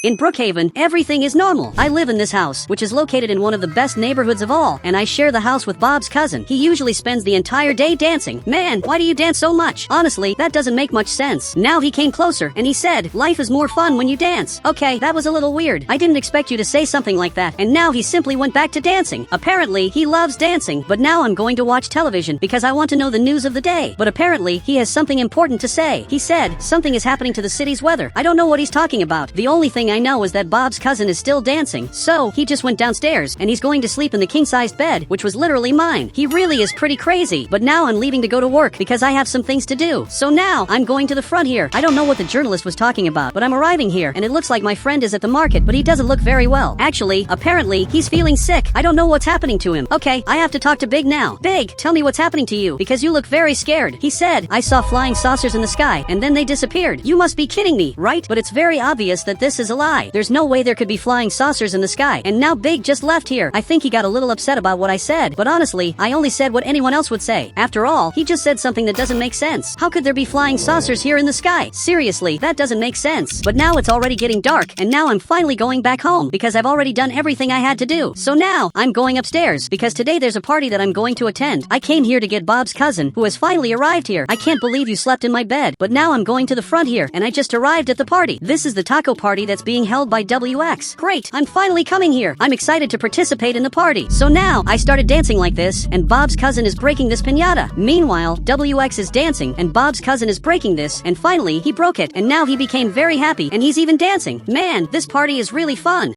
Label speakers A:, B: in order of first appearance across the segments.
A: In Brookhaven, everything is normal. I live in this house, which is located in one of the best neighborhoods of all, and I share the house with Bob's cousin. He usually spends the entire day dancing. Man, why do you dance so much? Honestly, that doesn't make much sense. Now he came closer, and he said, life is more fun when you dance. Okay, that was a little weird. I didn't expect you to say something like that, and now he simply went back to dancing. Apparently, he loves dancing, but now I'm going to watch television because I want to know the news of the day. But apparently, he has something important to say. He said, something is happening to the city's weather. I don't know what he's talking about. The only thing I know is that Bob's cousin is still dancing, so he just went downstairs, and he's going to sleep in the king-sized bed, which was literally mine. He really is pretty crazy, but now I'm leaving to go to work because I have some things to do. So now, I'm going to the front here. I don't know what the journalist was talking about, but I'm arriving here, and it looks like my friend is at the market, but he doesn't look very well. Actually, apparently, he's feeling sick. I don't know what's happening to him. Okay, I have to talk to Big now. Big, tell me what's happening to you, because you look very scared. He said, I saw flying saucers in the sky, and then they disappeared. You must be kidding me, right? But it's very obvious that this is a lie. There's no way there could be flying saucers in the sky, and now Big just left here. I think he got a little upset about what I said, but honestly, I only said what anyone else would say. After all, he just said something that doesn't make sense. How could there be flying saucers here in the sky? Seriously, that doesn't make sense. But now it's already getting dark, and now I'm finally going back home, because I've already done everything I had to do. So now, I'm going upstairs, because today there's a party that I'm going to attend. I came here to get Bob's cousin, who has finally arrived here. I can't believe you slept in my bed, but now I'm going to the front here, and I just arrived at the party. This is the taco party that's being held by WX. Great, I'm finally coming here. I'm excited to participate in the party. So now, I started dancing like this, and Bob's cousin is breaking this piñata. Meanwhile, WX is dancing, and Bob's cousin is breaking this, and finally, he broke it, and now he became very happy, and he's even dancing. Man, this party is really fun.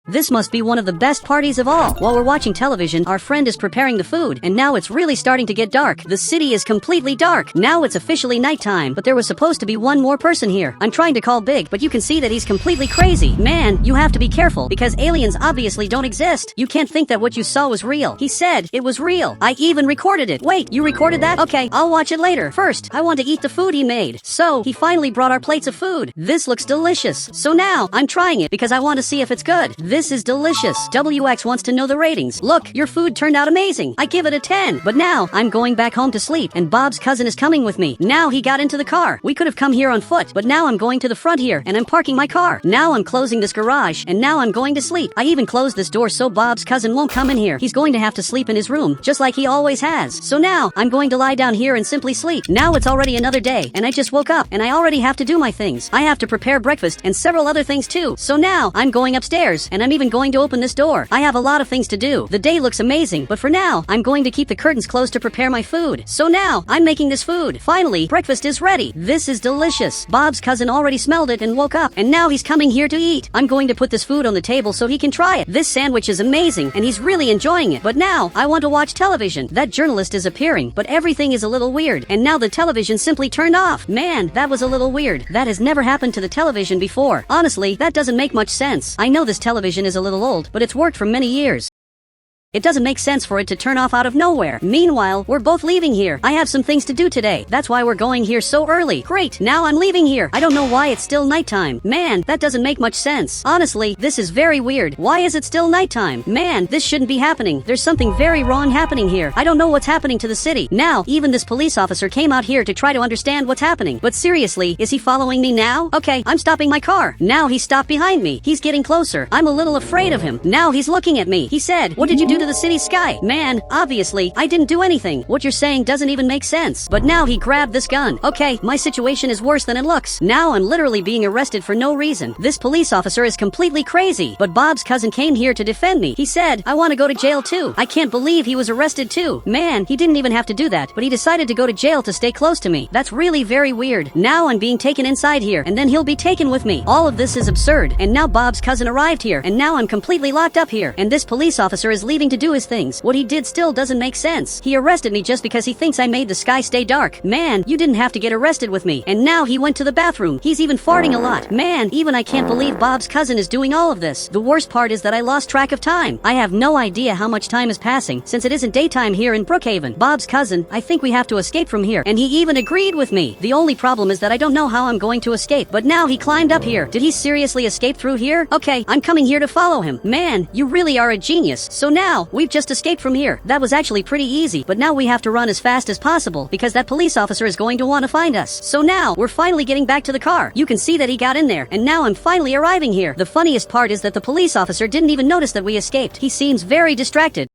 A: This must be one of the best parties of all. While we're watching television, our friend is preparing the food, and now it's really starting to get dark. The city is completely dark. Now it's officially nighttime, but there was supposed to be one more person here. I'm trying to call Big, but you can see that he's completely crazy. Man, you have to be careful, because aliens obviously don't exist. You can't think that what you saw was real. He said it was real. I even recorded it. Wait, you recorded that? Okay, I'll watch it later. First, I want to eat the food he made. So, he finally brought our plates of food. This looks delicious. So now, I'm trying it, because I want to see if it's good. This is delicious. WX wants to know the ratings. Look, your food turned out amazing. I give it a 10. But now, I'm going back home to sleep, and Bob's cousin is coming with me. Now he got into the car. We could have come here on foot, but now I'm going to the front here, and I'm parking my car. Now I'm closing this garage, and now I'm going to sleep. I even closed this door so Bob's cousin won't come in here. He's going to have to sleep in his room, just like he always has. So now, I'm going to lie down here and simply sleep. Now it's already another day, and I just woke up, and I already have to do my things. I have to prepare breakfast, and several other things too. So now, I'm going upstairs, and I'm even going to open this door. I have a lot of things to do. The day looks amazing, but for now, I'm going to keep the curtains closed to prepare my food. So now, I'm making this food. Finally, breakfast is ready. This is delicious. Bob's cousin already smelled it and woke up, and now he's coming here to eat. I'm going to put this food on the table so he can try it. This sandwich is amazing, and he's really enjoying it. But now, I want to watch television. That journalist is appearing, but everything is a little weird, and now the television simply turned off. Man, that was a little weird. That has never happened to the television before. Honestly, that doesn't make much sense. I know this television is a little old, but it's worked for many years. It doesn't make sense for it to turn off out of nowhere. Meanwhile, we're both leaving here. I have some things to do today. That's why we're going here so early. Great, now I'm leaving here. I don't know why it's still nighttime. Man, that doesn't make much sense. Honestly, this is very weird. Why is it still nighttime? Man, this shouldn't be happening. There's something very wrong happening here. I don't know what's happening to the city. Now, even this police officer came out here to try to understand what's happening. But seriously, is he following me now? Okay, I'm stopping my car. Now he stopped behind me. He's getting closer. I'm a little afraid of him. Now he's looking at me. He said, what did you do to the city sky? Man, obviously, I didn't do anything. What you're saying doesn't even make sense. But now he grabbed this gun. Okay, my situation is worse than it looks. Now I'm literally being arrested for no reason. This police officer is completely crazy. But Bob's cousin came here to defend me. He said, I want to go to jail too. I can't believe he was arrested too. Man, he didn't even have to do that, but he decided to go to jail to stay close to me. That's really very weird. Now I'm being taken inside here, and then he'll be taken with me. All of this is absurd. And now Bob's cousin arrived here, and now I'm completely locked up here. And this police officer is leaving to do his things. What he did still doesn't make sense. He arrested me just because he thinks I made the sky stay dark. Man, you didn't have to get arrested with me. And now he went to the bathroom. He's even farting a lot. Man, even I can't believe Bob's cousin is doing all of this. The worst part is that I lost track of time. I have no idea how much time is passing, since it isn't daytime here in Brookhaven. Bob's cousin, I think we have to escape from here. And he even agreed with me. The only problem is that I don't know how I'm going to escape. But now he climbed up here. Did he seriously escape through here? Okay, I'm coming here to follow him. Man, you really are a genius. So now, wow, we've just escaped from here. That was actually pretty easy, but now we have to run as fast as possible because that police officer is going to want to find us. So now, we're finally getting back to the car. You can see that he got in there, and now I'm finally arriving here. The funniest part is that the police officer didn't even notice that we escaped. He seems very distracted.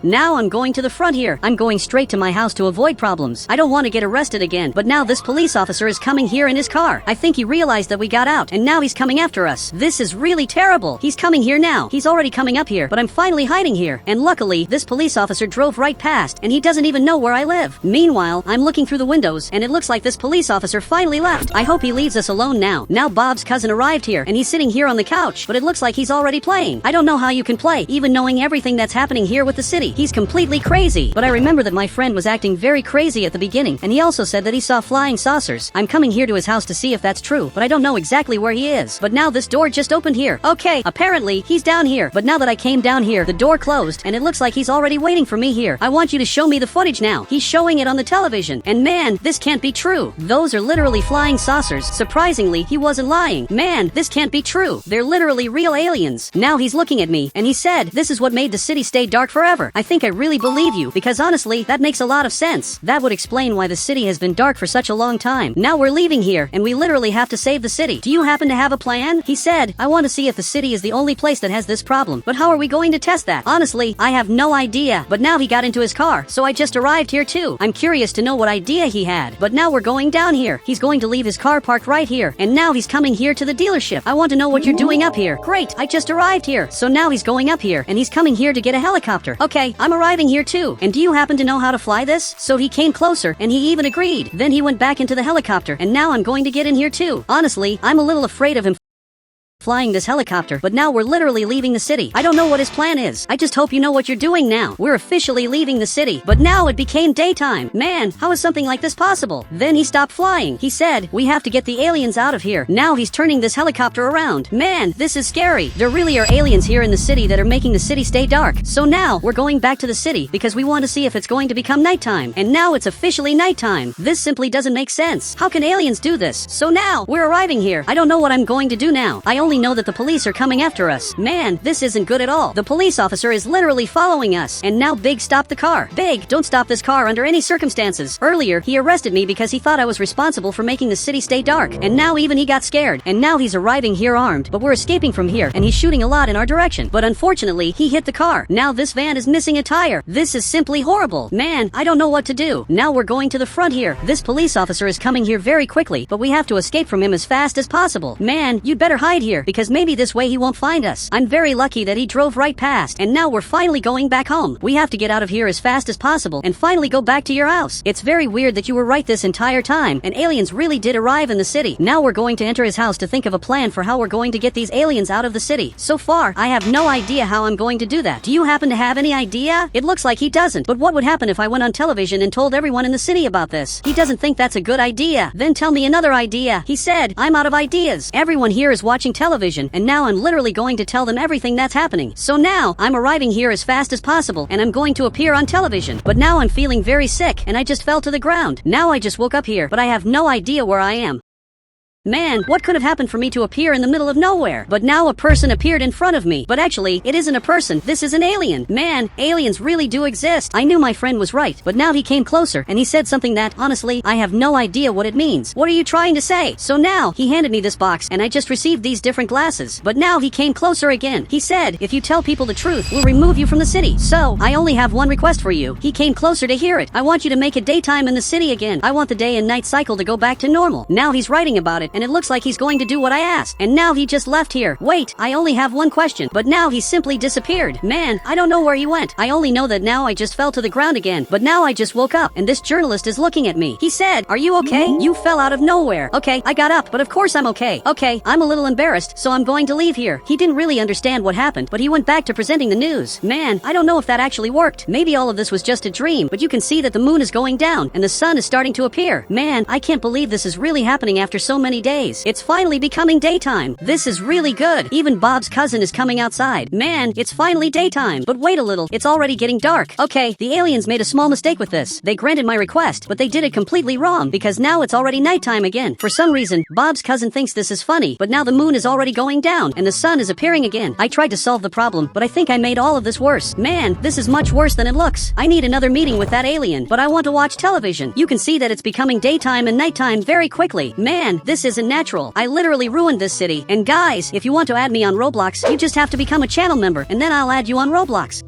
A: Now I'm going to the front here. I'm going straight to my house to avoid problems. I don't want to get arrested again, but now this police officer is coming here in his car. I think he realized that we got out, and now he's coming after us. This is really terrible. He's coming here now. He's already coming up here, but I'm finally hiding here. And luckily, this police officer drove right past, and he doesn't even know where I live. Meanwhile, I'm looking through the windows, and it looks like this police officer finally left. I hope he leaves us alone now. Now Bob's cousin arrived here, and he's sitting here on the couch, but it looks like he's already playing. I don't know how you can play, even knowing everything that's happening here with the city. He's completely crazy. But I remember that my friend was acting very crazy at the beginning, and he also said that he saw flying saucers. I'm coming here to his house to see if that's true, but I don't know exactly where he is. But now this door just opened here. Okay, apparently, he's down here. But now that I came down here, the door closed, and it looks like he's already waiting for me here. I want you to show me the footage now. He's showing it on the television. And man, this can't be true. Those are literally flying saucers. Surprisingly, he wasn't lying. Man, this can't be true. They're literally real aliens. Now he's looking at me, and he said, this is what made the city stay dark forever. I think I really believe you, because honestly, that makes a lot of sense. That would explain why the city has been dark for such a long time. Now we're leaving here, and we literally have to save the city. Do you happen to have a plan? He said, I want to see if the city is the only place that has this problem. But how are we going to test that? Honestly, I have no idea. But now he got into his car, so I just arrived here too. I'm curious to know what idea he had. But now we're going down here. He's going to leave his car parked right here, and now he's coming here to the dealership. I want to know what you're doing up here. Great, I just arrived here. So now he's going up here, and he's coming here to get a helicopter. Okay, I'm arriving here too. And do you happen to know how to fly this? So he came closer, and he even agreed. Then he went back into the helicopter, and now I'm going to get in here too. Honestly, I'm a little afraid of him flying this helicopter, but now we're literally leaving the city. I don't know what his plan is. I just hope you know what you're doing now. We're officially leaving the city, but now it became daytime. Man, how is something like this possible? Then he stopped flying. He said, we have to get the aliens out of here. Now he's turning this helicopter around. Man, this is scary. There really are aliens here in the city that are making the city stay dark. So now we're going back to the city because we want to see if it's going to become nighttime. And now it's officially nighttime. This simply doesn't make sense. How can aliens do this? So now we're arriving here. I don't know what I'm going to do now. I only know that the police are coming after us. Man, this isn't good at all. The police officer is literally following us. And now Big stopped the car. Big, don't stop this car under any circumstances. Earlier, he arrested me because he thought I was responsible for making the city stay dark. And now even he got scared. And now he's arriving here armed. But we're escaping from here, and he's shooting a lot in our direction. But unfortunately, he hit the car. Now this van is missing a tire. This is simply horrible. Man, I don't know what to do. Now we're going to the front here. This police officer is coming here very quickly, but we have to escape from him as fast as possible. Man, you'd better hide here, because maybe this way he won't find us. I'm very lucky that he drove right past, and now we're finally going back home. We have to get out of here as fast as possible and finally go back to your house. It's very weird that you were right this entire time, and aliens really did arrive in the city. Now we're going to enter his house to think of a plan for how we're going to get these aliens out of the city. So far, I have no idea how I'm going to do that. Do you happen to have any idea? It looks like he doesn't, but what would happen if I went on television and told everyone in the city about this? He doesn't think that's a good idea. Then tell me another idea. He said, I'm out of ideas. Everyone here is watching television, and now I'm literally going to tell them everything that's happening. So now, I'm arriving here as fast as possible, and I'm going to appear on television. But now I'm feeling very sick, and I just fell to the ground. Now I just woke up here, but I have no idea where I am. Man, what could have happened for me to appear in the middle of nowhere? But now a person appeared in front of me. But actually, it isn't a person. This is an alien. Man, aliens really do exist. I knew my friend was right, but now he came closer, and he said something that, honestly, I have no idea what it means. What are you trying to say? So now, he handed me this box, and I just received these different glasses. But now he came closer again. He said, if you tell people the truth, we'll remove you from the city. So, I only have one request for you. He came closer to hear it. I want you to make it daytime in the city again. I want the day and night cycle to go back to normal. Now he's writing about it, and it looks like he's going to do what I asked. And now he just left here. Wait, I only have one question. But now he simply disappeared. Man, I don't know where he went. I only know that now I just fell to the ground again. But now I just woke up, and this journalist is looking at me. He said, are you okay? You fell out of nowhere. Okay, I got up, but of course I'm okay. Okay, I'm a little embarrassed, so I'm going to leave here. He didn't really understand what happened, but he went back to presenting the news. Man, I don't know if that actually worked. Maybe all of this was just a dream, but you can see that the moon is going down, and the sun is starting to appear. Man, I can't believe this is really happening after so many many days. It's finally becoming daytime. This is really good. Even Bob's cousin is coming outside. Man, it's finally daytime. But wait a little, it's already getting dark. Okay, the aliens made a small mistake with this. They granted my request, but they did it completely wrong because now it's already nighttime again. For some reason, Bob's cousin thinks this is funny, but now the moon is already going down and the sun is appearing again. I tried to solve the problem, but I think I made all of this worse. Man, this is much worse than it looks. I need another meeting with that alien, but I want to watch television. You can see that it's becoming daytime and nighttime very quickly. Man, this isn't natural. I literally ruined this city. And guys, if you want to add me on Roblox, you just have to become a channel member, and then I'll add you on Roblox.